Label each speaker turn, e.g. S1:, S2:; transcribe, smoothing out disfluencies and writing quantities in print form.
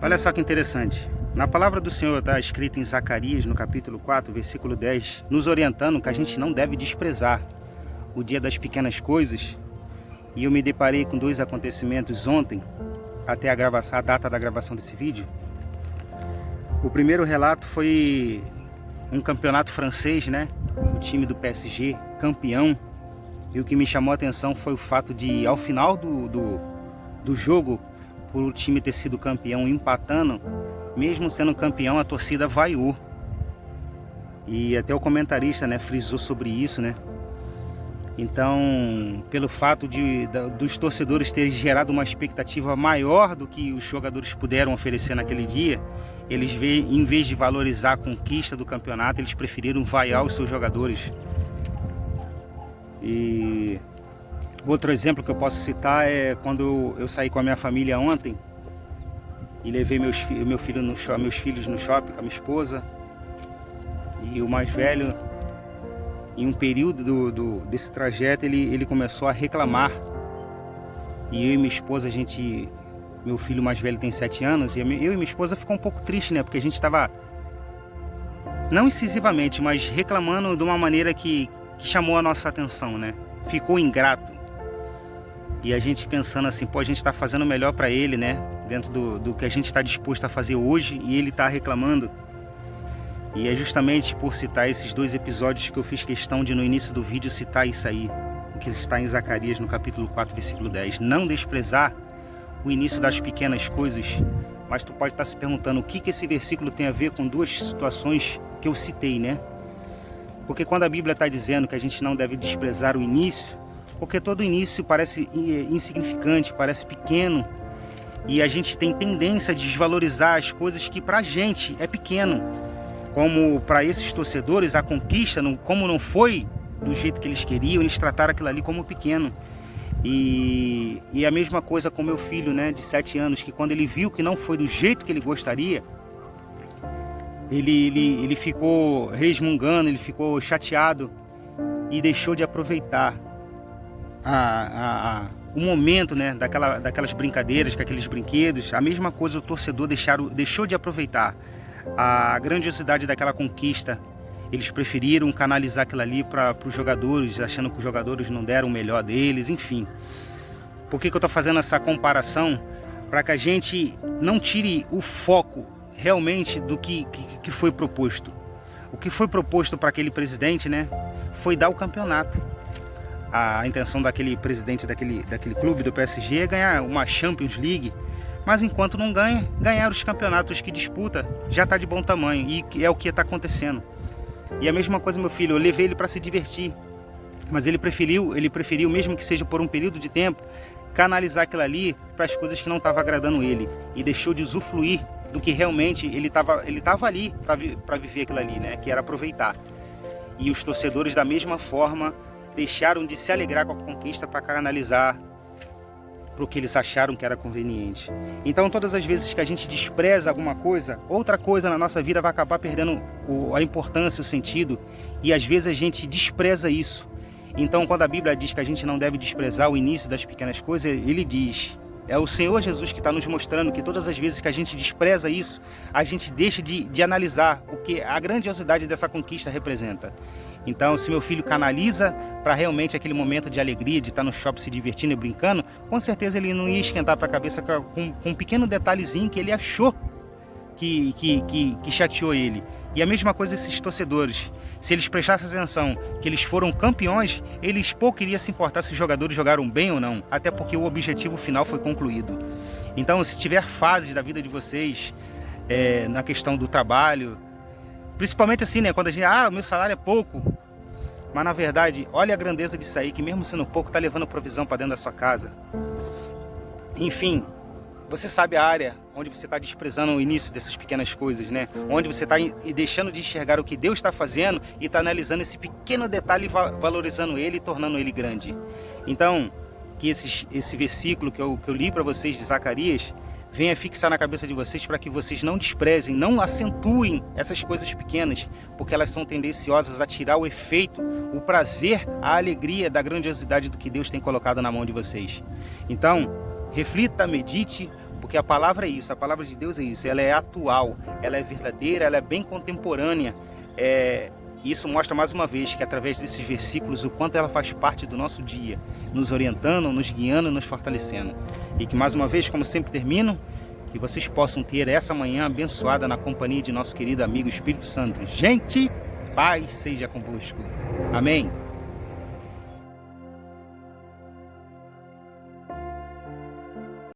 S1: Olha só que interessante. Na palavra do Senhor está escrita em Zacarias, no capítulo 4, versículo 10, nos orientando que a gente não deve desprezar o dia das pequenas coisas. E eu me deparei com dois acontecimentos ontem, até a data da gravação desse vídeo. O primeiro relato foi um campeonato francês, né? O time do PSG, campeão. E o que me chamou a atenção foi o fato de, ao final do jogo, por o time ter sido campeão empatando, mesmo sendo campeão, a torcida vaiou. E até o comentarista, né, frisou sobre isso, né? Então, pelo fato dos torcedores terem gerado uma expectativa maior do que os jogadores puderam oferecer naquele dia, eles, em vez de valorizar a conquista do campeonato, eles preferiram vaiar os seus jogadores. E outro exemplo que eu posso citar é quando eu saí com a minha família ontem e levei meus filhos no shopping com a minha esposa, e o mais velho, em um período desse trajeto, ele começou a reclamar. E eu e minha esposa, meu filho mais velho tem 7 anos, e eu e minha esposa ficou um pouco triste, né? Porque a gente estava, não incisivamente, mas reclamando de uma maneira que chamou a nossa atenção, né? Ficou ingrato. E a gente pensando assim, pô, a gente está fazendo o melhor para ele, né? Dentro do que a gente está disposto a fazer hoje, e ele está reclamando. E é justamente por citar esses dois episódios que eu fiz questão de, no início do vídeo, citar isso aí, o que está em Zacarias, no capítulo 4, versículo 10. Não desprezar o início das pequenas coisas. Mas tu pode estar se perguntando o que esse versículo tem a ver com duas situações que eu citei, né? Porque quando a Bíblia está dizendo que a gente não deve desprezar o início, porque todo início parece insignificante, parece pequeno, e a gente tem tendência a desvalorizar as coisas que pra gente é pequeno. Como para esses torcedores a conquista, como não foi do jeito que eles queriam, eles trataram aquilo ali como pequeno. E a mesma coisa com meu filho, né, de 7 anos, que quando ele viu que não foi do jeito que ele gostaria, ele ficou resmungando, ele ficou chateado e deixou de aproveitar o momento, né, daquelas brincadeiras, com aqueles brinquedos. A mesma coisa o torcedor deixou de aproveitar a grandiosidade daquela conquista. Eles preferiram canalizar aquilo ali para os jogadores, achando que os jogadores não deram o melhor deles, enfim. Por que eu estou fazendo essa comparação? Para que a gente não tire o foco realmente do que foi proposto. O que foi proposto para aquele presidente, né, foi dar o campeonato. A intenção daquele presidente daquele clube do PSG é ganhar uma Champions League. Mas enquanto não ganhar os campeonatos que disputa, já está de bom tamanho. E é o que está acontecendo. E a mesma coisa, meu filho, eu levei ele para se divertir. Mas ele preferiu, mesmo que seja por um período de tempo, canalizar aquilo ali para as coisas que não estavam agradando ele. E deixou de usufruir do que realmente ele estava ali para viver aquilo ali, né? Que era aproveitar. E os torcedores, da mesma forma, deixaram de se alegrar com a conquista para canalizar para o que eles acharam que era conveniente. Então, todas as vezes que a gente despreza alguma coisa, outra coisa na nossa vida vai acabar perdendo a importância, o sentido, e às vezes a gente despreza isso. Então, quando a Bíblia diz que a gente não deve desprezar o início das pequenas coisas, ele diz, é o Senhor Jesus que está nos mostrando que todas as vezes que a gente despreza isso, a gente deixa de analisar o que a grandiosidade dessa conquista representa. Então, se meu filho canaliza para realmente aquele momento de alegria, de estar no shopping se divertindo e brincando, com certeza ele não ia esquentar para a cabeça com um pequeno detalhezinho que ele achou que chateou ele. E a mesma coisa esses torcedores. Se eles prestassem atenção que eles foram campeões, eles pouco iriam se importar se os jogadores jogaram bem ou não, até porque o objetivo final foi concluído. Então, se tiver fases da vida de vocês, na questão do trabalho, principalmente assim, né? Quando a gente, o meu salário é pouco. Mas na verdade, olha a grandeza disso aí, que mesmo sendo pouco, tá levando provisão para dentro da sua casa. Enfim, você sabe a área onde você está desprezando o início dessas pequenas coisas, né? Onde você está deixando de enxergar o que Deus está fazendo e está analisando esse pequeno detalhe, valorizando ele e tornando ele grande. Então, que esse versículo que eu li para vocês de Zacarias venha fixar na cabeça de vocês, para que vocês não desprezem, não acentuem essas coisas pequenas, porque elas são tendenciosas a tirar o efeito, o prazer, a alegria da grandiosidade do que Deus tem colocado na mão de vocês. Então, reflita, medite, Porque a palavra é isso, a palavra de Deus é isso, ela é atual, ela é verdadeira, ela é bem contemporânea. Isso mostra mais uma vez que através desses versículos o quanto ela faz parte do nosso dia, nos orientando, nos guiando, nos fortalecendo. E que mais uma vez, como sempre termino, que vocês possam ter essa manhã abençoada na companhia de nosso querido amigo Espírito Santo. Gente, paz seja convosco. Amém.